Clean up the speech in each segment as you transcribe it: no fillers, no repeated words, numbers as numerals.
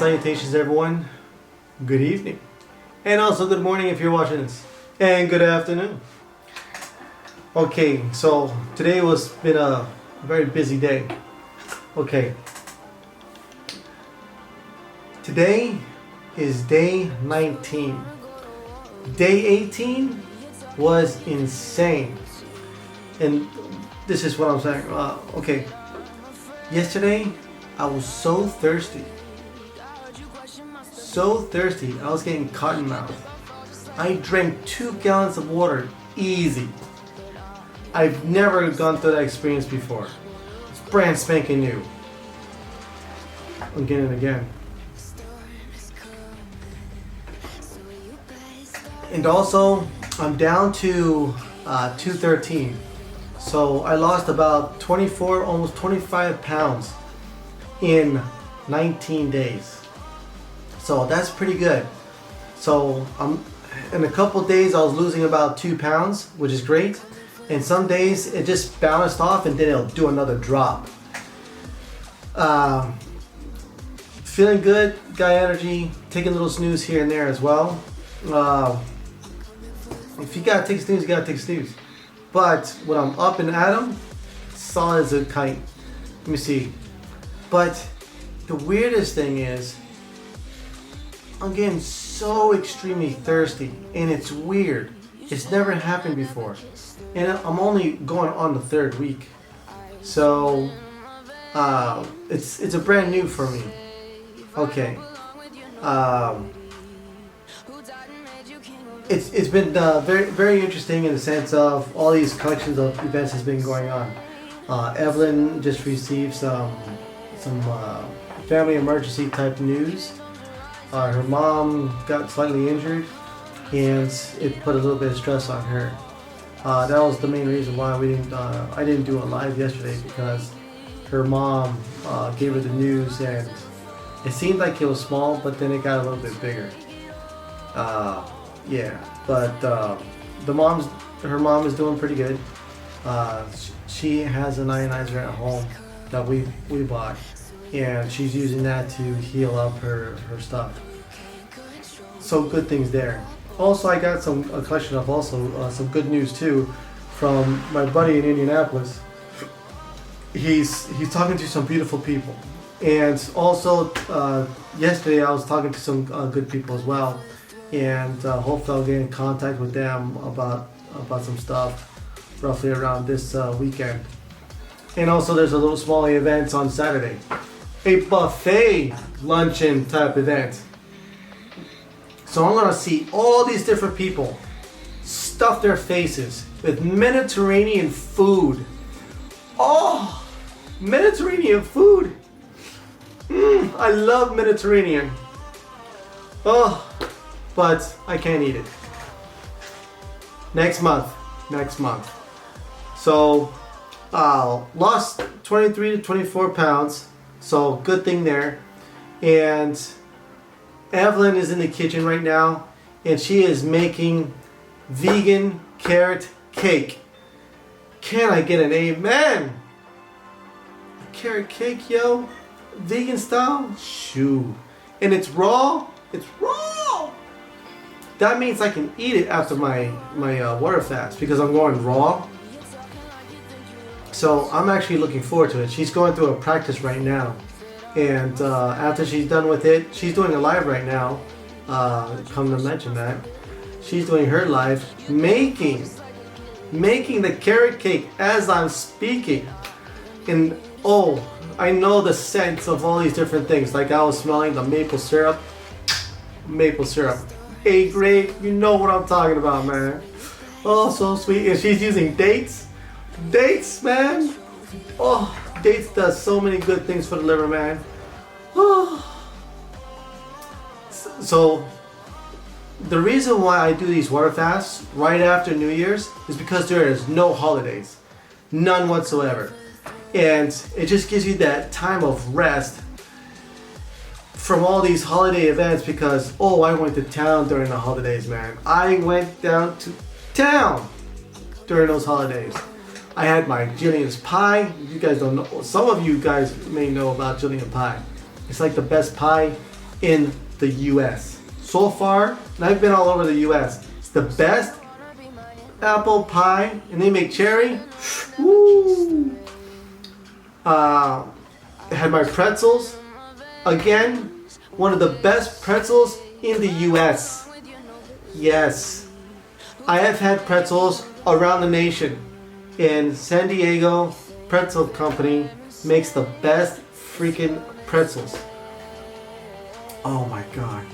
salutations everyone. Good evening. And also good morning if you're watching this. And good afternoon. Okay, so today been a very busy day. Okay. Today is day 19. Day 18 was insane. And this is what I'm saying. Okay. Yesterday, I was so thirsty. So thirsty, I was getting cotton mouth. I drank 2 gallons of water, easy. I've never gone through that experience before. It's brand spanking new. Again and again. And also, I'm down to 213. So I lost about 24, almost 25 pounds in 19 days. So that's pretty good. So in a couple days I was losing about 2 pounds, which is great. And some days it just bounced off and then it'll do another drop. Feeling good, got energy, taking a little snooze here and there as well. If you gotta take a snooze, you gotta take a snooze. But when I'm up and at 'em, solid as a kite. Let me see. But the weirdest thing is, I'm getting so extremely thirsty, and it's weird. It's never happened before, and I'm only going on the 3rd week, so it's a brand new for me. Okay, it's been very interesting in the sense of all these collections of events has been going on. Evelyn just received some family emergency type news. Her mom got slightly injured, and it put a little bit of stress on her. That was the main reason why I didn't do a live yesterday, because her mom gave her the news, and it seemed like it was small, but then it got a little bit bigger. Yeah, but her mom is doing pretty good. She has an ionizer at home that we bought, and she's using that to heal up her stuff. So good things there. Also, I got a collection of some good news too from my buddy in Indianapolis. He's talking to some beautiful people, and also yesterday I was talking to some good people as well, and hopefully I'll get in contact with them about some stuff roughly around this weekend. And also there's a little small event on Saturday. A buffet luncheon type event. So I'm gonna see all these different people stuff their faces with Mediterranean food. Oh, Mediterranean food. I love Mediterranean. Oh, but I can't eat it. Next month. So, lost 23 to 24 pounds. So good thing there. And Evelyn is in the kitchen right now, and she is making vegan carrot cake. Can I get an amen? Carrot cake, yo. Vegan style? Shoo. And it's raw. It's raw. That means I can eat it after my water fast, because I'm going raw. So I'm actually looking forward to it. She's going through a practice right now, and after she's done with it, she's doing a live right now. Come to mention that, she's doing her live making the carrot cake as I'm speaking. And oh, I know the scents of all these different things. Like I was smelling the maple syrup. A grade, you know what I'm talking about, man. Oh, so sweet. And she's using dates. Dates, man. Oh, dates does so many good things for the liver, man. Oh. So the reason why I do these water fasts right after New Year's is because there is no holidays, none whatsoever, and it just gives you that time of rest from all these holiday events. Because I went to town during the holidays, man. I went down to town during those holidays. I had my Jillian's pie. You guys don't know. Some of you guys may know about Jillian pie. It's like the best pie in the US. So far, and I've been all over the US. It's the best apple pie, and they make cherry. Woo! Had my pretzels. Again, one of the best pretzels in the US. Yes. I have had pretzels around the nation. In San Diego, Pretzel Company makes the best freaking pretzels. Oh my god.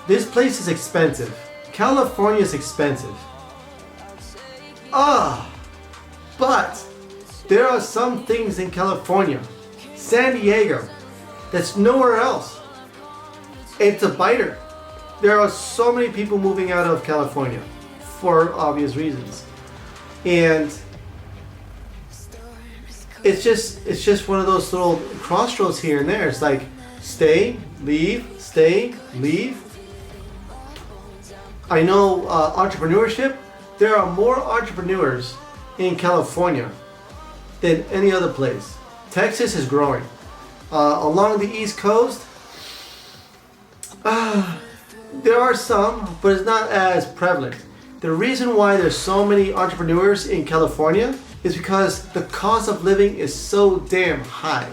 This place is expensive. California is expensive. But there are some things in California, San Diego, that's nowhere else. It's a biter. There are so many people moving out of California for obvious reasons. And it's just one of those little crossroads here and there. It's like stay, leave, stay, leave. I know entrepreneurship. There are more entrepreneurs in California than any other place. Texas is growing. Along the East Coast, there are some, but it's not as prevalent. The reason why there's so many entrepreneurs in California is because the cost of living is so damn high.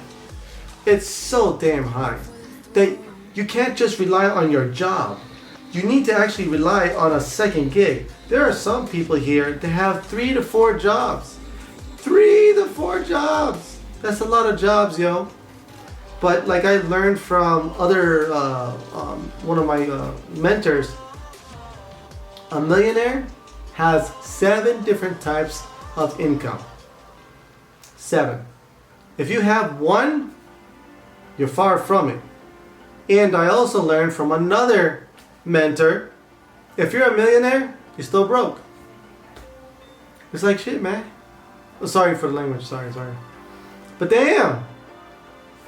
It's so damn high that you can't just rely on your job. You need to actually rely on a second gig. There are some people here that have 3 to 4 jobs. 3 to 4 jobs. That's a lot of jobs, yo. But like I learned from other, one of my mentors, a millionaire has 7 different types of income. 7. If you have one, you're far from it. And I also learned from another mentor, if you're a millionaire, you're still broke. It's like shit, man. Oh, sorry for the language, sorry. But damn,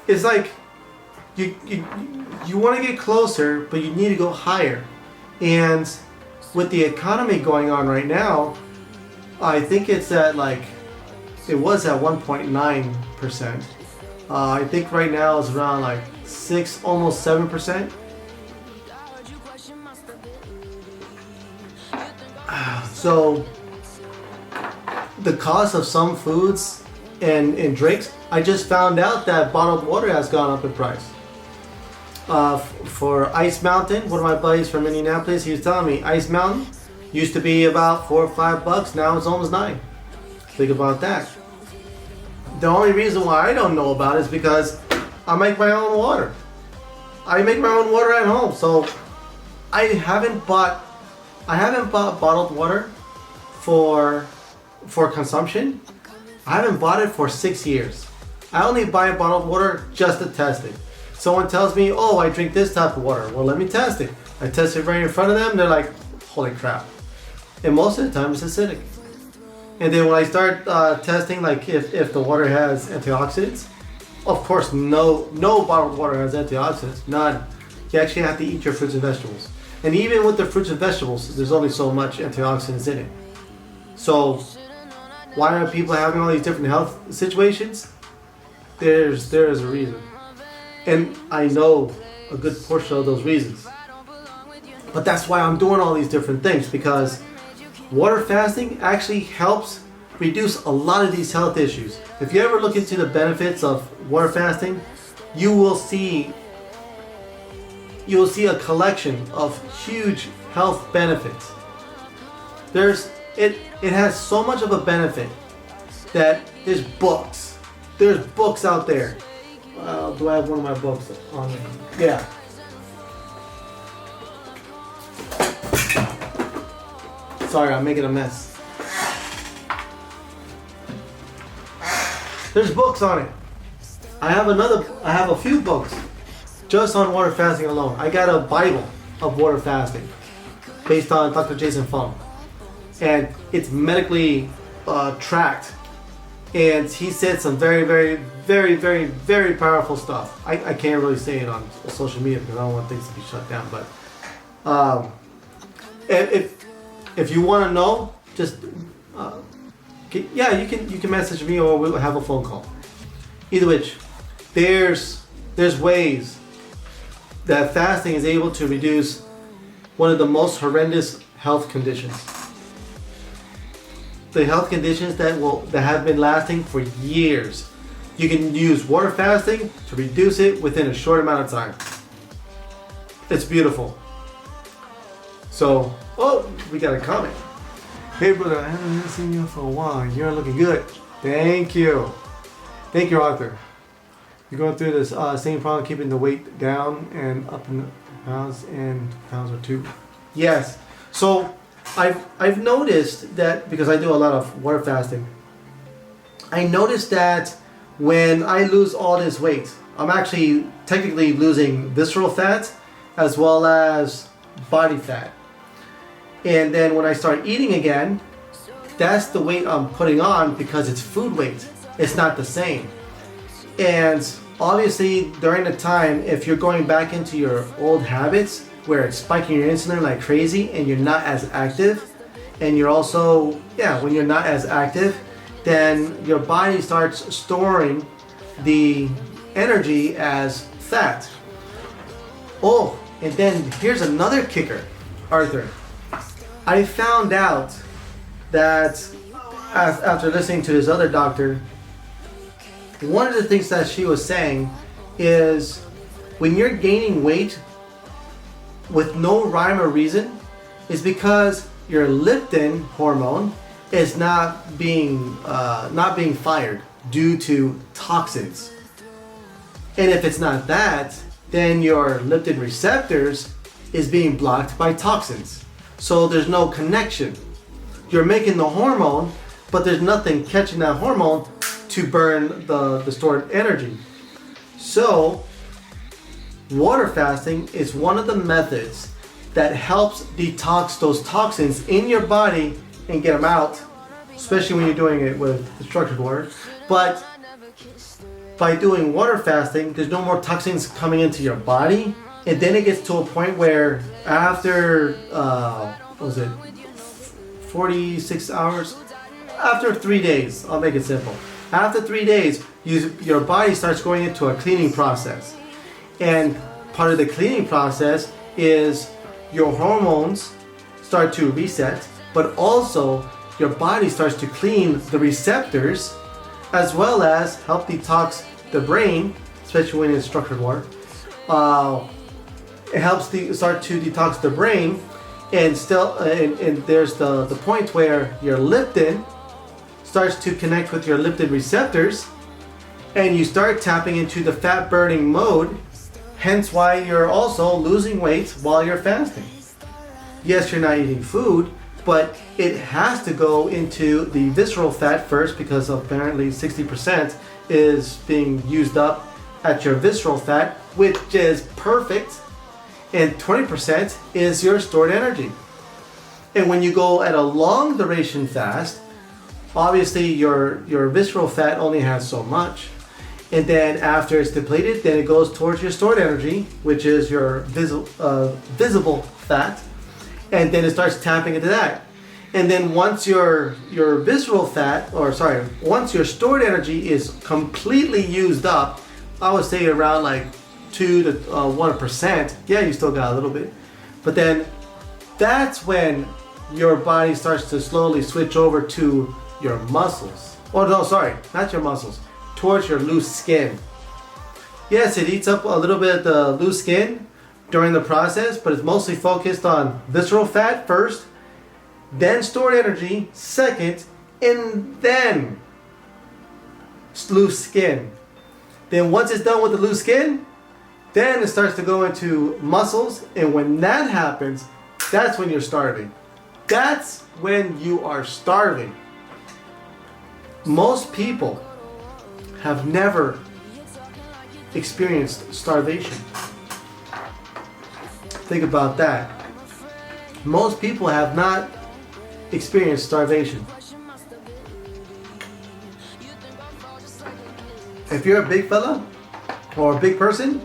it's like you want to get closer, but you need to go higher. And with the economy going on right now, I think it's at like, it was at 1.9%. I think right now it's around like 6, almost 7%. So the cost of some foods and drinks, I just found out that bottled water has gone up in price. For Ice Mountain, one of my buddies from Indianapolis, he was telling me Ice Mountain used to be about $4 or $5, now it's almost $9. Think about that. The only reason why I don't know about it is because I make my own water. I make my own water at home, so I haven't bought bottled water for consumption. I haven't bought it for 6 years. I only buy bottled water just to test it. Someone tells me, oh, I drink this type of water. Well, let me test it. I test it right in front of them. They're like, holy crap. And most of the time it's acidic. And then when I start testing, like if the water has antioxidants, of course, no bottled water has antioxidants. None. You actually have to eat your fruits and vegetables. And even with the fruits and vegetables, there's only so much antioxidants in it. So why are people having all these different health situations? There's a reason. And I know a good portion of those reasons. But that's why I'm doing all these different things, because water fasting actually helps reduce a lot of these health issues. If you ever look into the benefits of water fasting, you will see a collection of huge health benefits. It has so much of a benefit that there's books. There's books out there. Do I have one of my books on me? Yeah. Sorry, I'm making a mess. There's books on it. I have a few books just on water fasting alone. I got a Bible of water fasting based on Dr. Jason Fung. And it's medically tracked. And he said some very, very, very, very, very powerful stuff. I can't really say it on social media because I don't want things to be shut down. But if you want to know, just you can message me or we'll have a phone call. Either which, there's ways that fasting is able to reduce one of the most horrendous health conditions. The health conditions that have been lasting for years. You can use water fasting to reduce it within a short amount of time. It's beautiful. So, oh, we got a comment. Hey brother, I haven't seen you for a while. You're looking good. Thank you. Thank you, Arthur. You're going through this same problem, keeping the weight down and up in pounds or two. Yes. So I've noticed that, because I do a lot of water fasting, I noticed that when I lose all this weight, I'm actually technically losing visceral fat as well as body fat. And then when I start eating again, that's the weight I'm putting on because it's food weight. It's not the same. And obviously during the time, if you're going back into your old habits where it's spiking your insulin like crazy and you're not as active, and you're also, when you're not as active, then your body starts storing the energy as fat. Oh, and then here's another kicker, Arthur. I found out that after listening to this other doctor, one of the things that she was saying is when you're gaining weight with no rhyme or reason, is because your leptin hormone is not being fired due to toxins. And if it's not that, then your leptin receptors is being blocked by toxins. So there's no connection. You're making the hormone, but there's nothing catching that hormone to burn the stored energy. So water fasting is one of the methods that helps detox those toxins in your body and get them out, especially when you're doing it with structured water. But by doing water fasting, there's no more toxins coming into your body. And then it gets to a point where after, 46 hours? After 3 days, I'll make it simple. After 3 days, your body starts going into a cleaning process. And part of the cleaning process is your hormones start to reset, but also your body starts to clean the receptors, as well as help detox the brain, especially when it's structured water. It helps start to detox the brain, and there's the point where your leptin starts to connect with your leptin receptors, and you start tapping into the fat burning mode, hence why you're also losing weight while you're fasting. Yes, you're not eating food, but it has to go into the visceral fat first, because apparently 60% is being used up at your visceral fat, which is perfect, and 20% is your stored energy. And when you go at a long duration fast, obviously your visceral fat only has so much, and then after it's depleted, then it goes towards your stored energy, which is your visible fat, and then it starts tapping into that. And then once your visceral fat, once your stored energy is completely used up, I would say around like 2 to 1%. Yeah, you still got a little bit, but then that's when your body starts to slowly switch over to your muscles. Oh no, sorry, not your muscles, towards your loose skin. Yes, it eats up a little bit of the loose skin during the process, but it's mostly focused on visceral fat first, then stored energy second, and then loose skin. Then once it's done with the loose skin, then it starts to go into muscles, and when that happens, that's when you're starving. That's when you are starving. Most people have never experienced starvation. Think about that. Most people have not experienced starvation. If you're a big fella or a big person,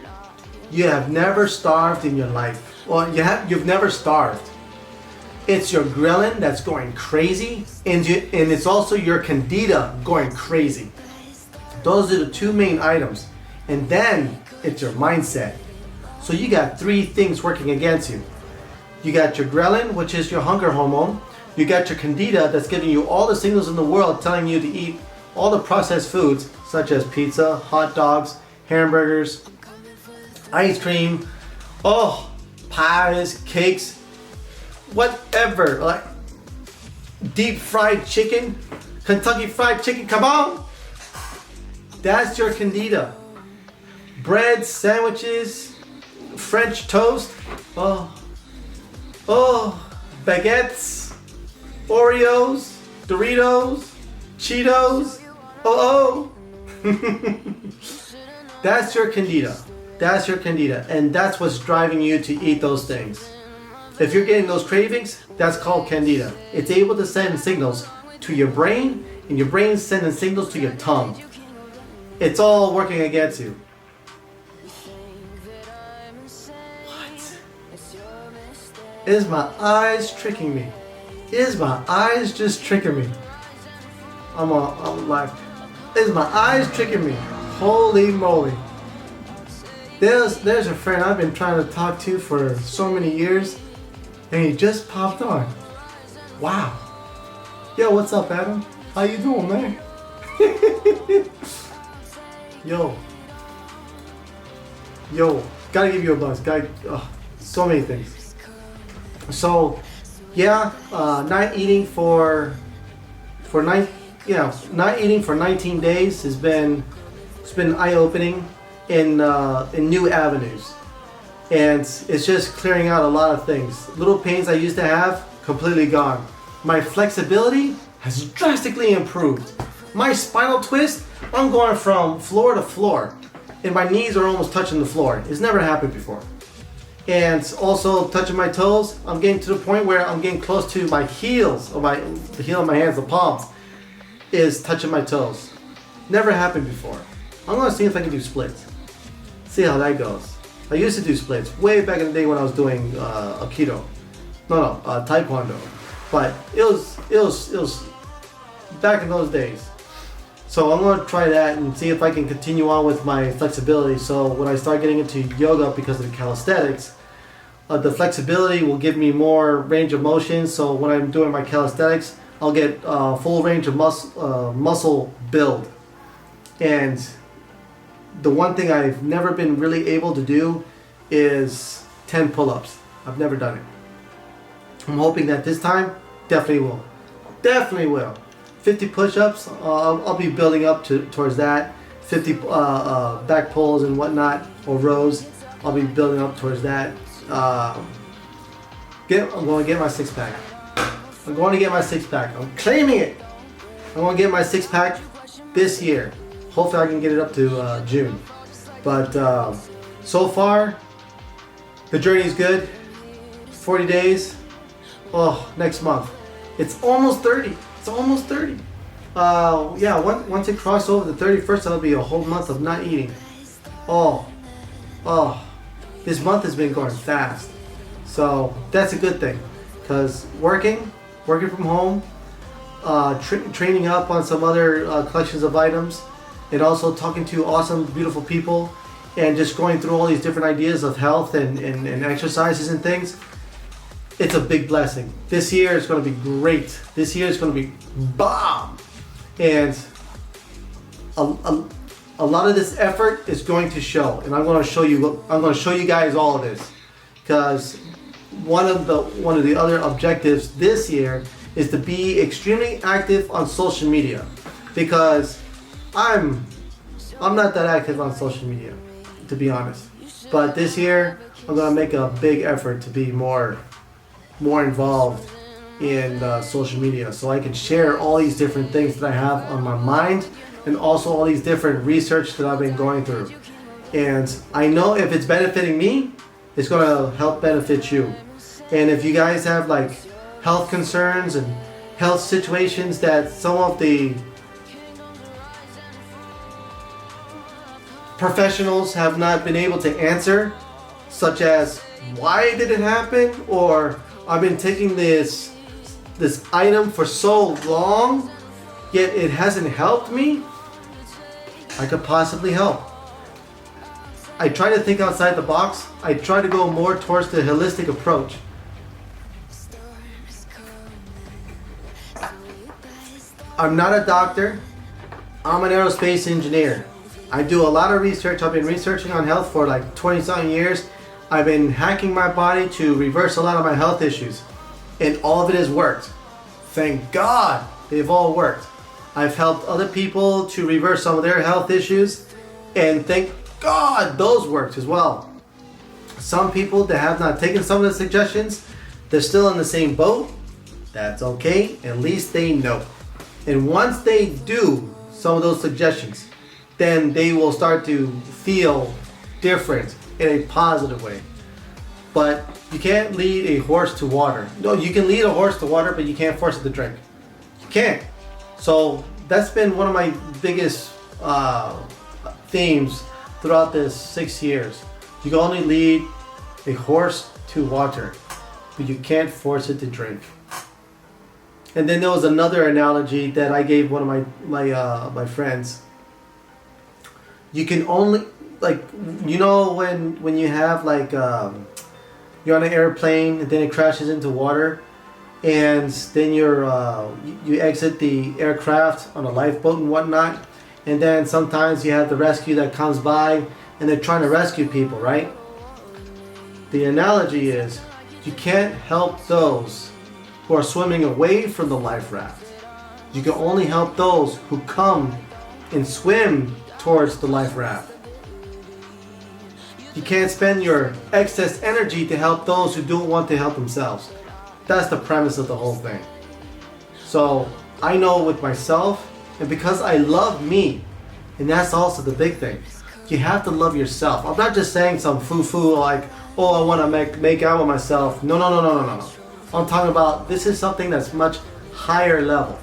you have never starved in your life. Well, you've never starved. It's your ghrelin that's going crazy, and it's also your candida going crazy. Those are the two main items. And then it's your mindset. So you got three things working against you. You got your ghrelin, which is your hunger hormone. You got your candida, that's giving you all the signals in the world telling you to eat all the processed foods, such as pizza, hot dogs, hamburgers, ice cream, pies, cakes, whatever. Like deep fried chicken, Kentucky Fried Chicken, come on! That's your candida. Bread, sandwiches, French toast, baguettes, Oreos, Doritos, Cheetos, That's your candida. That's your candida. And that's what's driving you to eat those things. If you're getting those cravings, that's called candida. It's able to send signals to your brain, and your brain's sending signals to your tongue. It's all working against you. What? Is my eyes tricking me? Is my eyes just tricking me? I'm like, is my eyes tricking me? Holy moly. There's a friend I've been trying to talk to for so many years, and he just popped on. Wow. Yo, what's up, Adam? How you doing, man? Yo, gotta give you a buzz. So many things. So, yeah, not eating for 19 days has been eye-opening in new avenues, and it's just clearing out a lot of things. Little pains I used to have, completely gone. My flexibility has drastically improved. My spinal twist, I'm going from floor to floor, and my knees are almost touching the floor. It's never happened before. And also touching my toes, I'm getting to the point where I'm getting close to my heels, or the heel of my hands, the palms, is touching my toes. Never happened before. I'm gonna see if I can do splits. See how that goes. I used to do splits way back in the day when I was doing Aikido. Taekwondo. But it was back in those days. So I'm gonna try that and see if I can continue on with my flexibility. So when I start getting into yoga because of the calisthenics, the flexibility will give me more range of motion. So when I'm doing my calisthenics, I'll get full range of muscle build. And the one thing I've never been really able to do is 10 pull-ups. I've never done it. I'm hoping that this time, definitely will. Definitely will. 50 push-ups, I'll be building up towards that. 50 back pulls and whatnot, or rows, I'll be building up towards that. I'm going to get my six-pack. I'm going to get my six-pack. I'm claiming it. I'm going to get my six-pack this year. Hopefully I can get it up to June. But so far, the journey is good. 40 days. Next month. It's almost 30. It's almost 30. Once it crosses over the 31st, that'll be a whole month of not eating. This month has been going fast. So that's a good thing. Because working from home, training up on some other collections of items, and also talking to awesome, beautiful people, and just going through all these different ideas of health and exercises and things. It's a big blessing. This year is going to be great. This year is going to be bomb. And a lot of this effort is going to show. And I'm going to show you guys all of this. Because one of the other objectives this year is to be extremely active on social media. Because I'm not that active on social media, to be honest. But this year, I'm going to make a big effort to be more involved in social media, so I can share all these different things that I have on my mind, and also all these different research that I've been going through. And I know if it's benefiting me, it's going to help benefit you. And if you guys have like health concerns and health situations that some of the professionals have not been able to answer, such as why did it happen, or I've been taking this item for so long, yet it hasn't helped me, I could possibly help. I try to think outside the box. I try to go more towards the holistic approach. I'm not a doctor. I'm an aerospace engineer. I do a lot of research. I've been researching on health for like 20-something years. I've been hacking my body to reverse a lot of my health issues. And all of it has worked. Thank God they've all worked. I've helped other people to reverse some of their health issues. And thank God those worked as well. Some people that have not taken some of the suggestions, they're still in the same boat. That's okay. At least they know. And once they do some of those suggestions, then they will start to feel different in a positive way. But you can't lead a horse to water. No, you can lead a horse to water, but you can't force it to drink. You can't. So that's been one of my biggest themes throughout this 6 years. You can only lead a horse to water, but you can't force it to drink. And then there was another analogy that I gave one of my friends. You can only, like, you know, when you have like you're on an airplane and then it crashes into water, and then you exit the aircraft on a lifeboat and whatnot, and then sometimes you have the rescue that comes by and they're trying to rescue people, right? The analogy is you can't help those who are swimming away from the life raft. You can only help those who come and swim towards the life raft. You can't spend your excess energy to help those who don't want to help themselves. That's the premise of the whole thing. So I know with myself, and because I love me, and that's also the big thing. You have to love yourself. I'm not just saying some foo-foo like, oh, I want to make out with myself. No. I'm talking about this is something that's much higher level.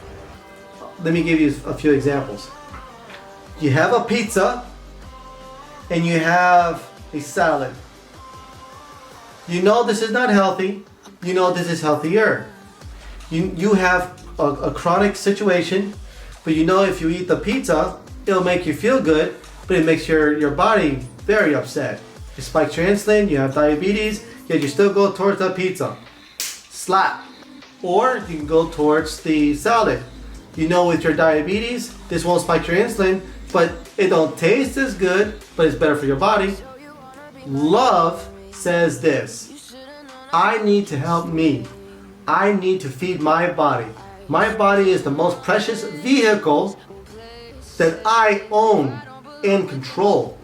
Let me give you a few examples. You have a pizza and you have a salad. You know this is not healthy. You know this is healthier. You have a chronic situation, but you know if you eat the pizza, it'll make you feel good, but it makes your body very upset. It spikes your insulin, you have diabetes, yet you still go towards the pizza. Slap. Or you can go towards the salad. You know with your diabetes, this won't spike your insulin, but it don't taste as good, but it's better for your body. Love says this: I need to help me. I need to feed my body. My body is the most precious vehicle that I own and control.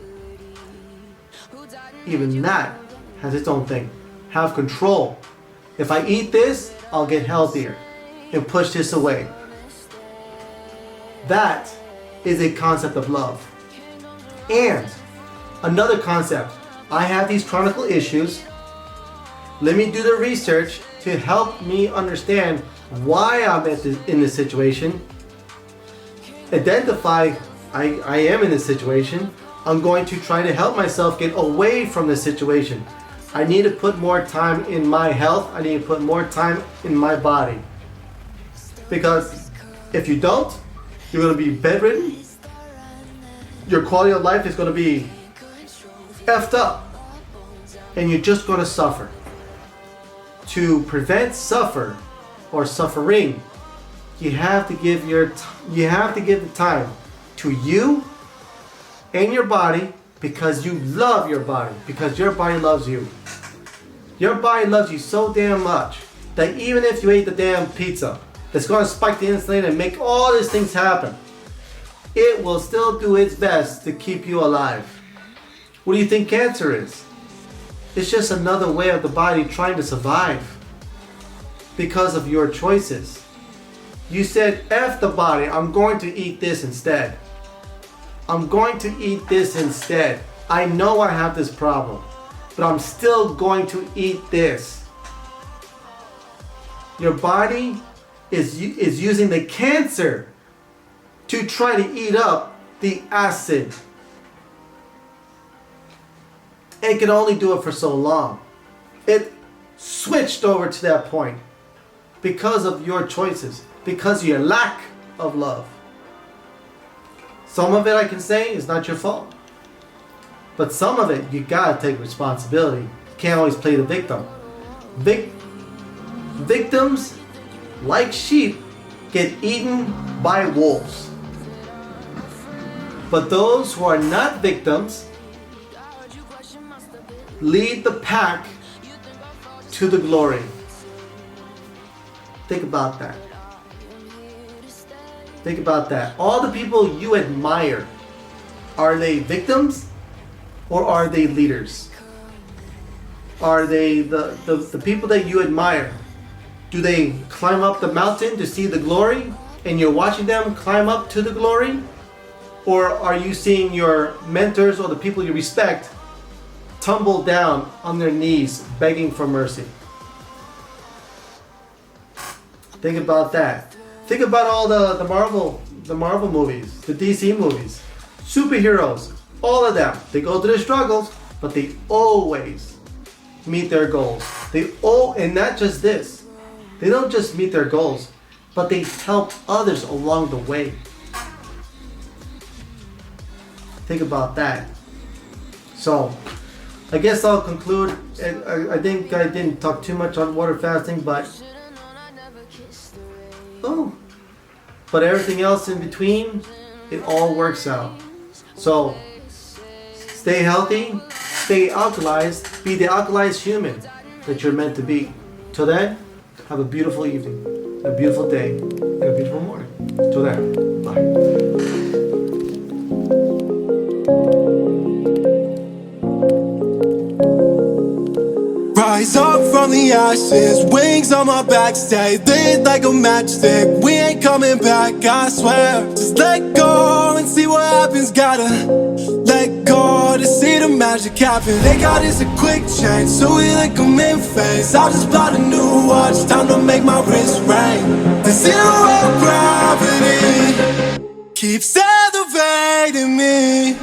Even that has its own thing. Have control. If I eat this, I'll get healthier and push this away. That is a concept of love. And another concept. I have these chronic issues. Let me do the research to help me understand why I'm in this situation. Identify I am in this situation. I'm going to try to help myself get away from this situation. I need to put more time in my health. I need to put more time in my body. Because if you don't, you're going to be bedridden. Your quality of life is going to be effed up. And you're just going to suffer. To prevent suffer or suffering, you have to give the time to you and your body, because you love your body, because your body loves you. Your body loves you so damn much that even if you ate the damn pizza that's going to spike the insulin and make all these things happen, it will still do its best to keep you alive. What do you think cancer is? It's just another way of the body trying to survive because of your choices. You said, F the body, I'm going to eat this instead. I'm going to eat this instead. I know I have this problem, but I'm still going to eat this. Your body is using the cancer to try to eat up the acid. It can only do it for so long. It switched over to that point because of your choices, because of your lack of love. Some of it I can say is not your fault. But some of it, you gotta take responsibility. You can't always play the victim. Victims, like sheep, get eaten by wolves. But those who are not victims lead the pack to the glory. Think about that. Think about that. All the people you admire, are they victims or are they leaders? Are they the people that you admire? Do they climb up the mountain to see the glory and you're watching them climb up to the glory? Or are you seeing your mentors or the people you respect tumble down on their knees begging for mercy? Think about that. Think about all the Marvel movies, the DC movies, superheroes, all of them. They go through their struggles, but they always meet their goals. And not just this. They don't just meet their goals, but they help others along the way. Think about that. So, I guess I'll conclude. I think I didn't talk too much on water fasting, but everything else in between, it all works out. So, stay healthy, stay alkalized, be the alkalized human that you're meant to be. Till then, have a beautiful evening, a beautiful day, and a beautiful morning. Till then, bye. Rise up from the ashes, wings on my back, stay lit like a matchstick. We ain't coming back, I swear. Just let go and see what happens. Gotta let go to see the magic happen. They got us a quick change, so we like them in phase. I just bought a new watch, time to make my wrist ring. The zero gravity keeps elevating me.